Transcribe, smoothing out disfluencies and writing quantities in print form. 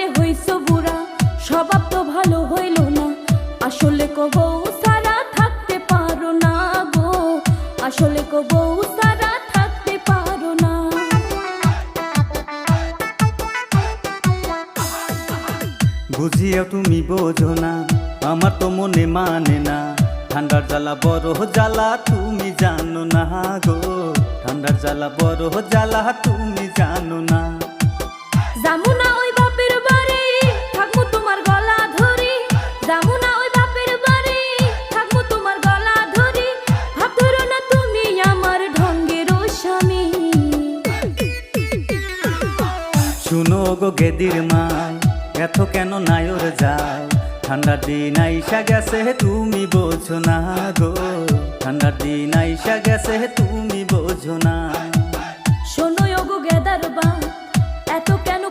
বলে হইছো বুড়া, স্বভাব তো ভালো হইল না। আসলে কো বউ সারা থাকতে পারো না গো, আসলে কো বউ সারা থাকতে পারো না। বুঝিয়াও তুমি বোঝো না, আমার তো মনে মানে না। ঠান্ডার জ্বালা বড় জ্বালা তুমি জানো না গো, ঠান্ডার জ্বালা বড় জ্বালা তুমি জানো না। যামুনা ওই বাপের বাড়ি, থাকবো তোমার গলা ধরি। যামুনা ওই বাপের বাড়ি, থাকবো তোমার গলা ধরি। ভাব ধরো না তুমি আমার ঢঙ্গের স্বামী। শুনো গো গেদির মাই, এত কেন নায়র যায়? ঠান্ডার দিন আইসা গেছে তুমি বোঝো না গো, ঠান্ডার দিন আইসা গেছে তুমি বোঝো না। শোনো গো গেদার বা,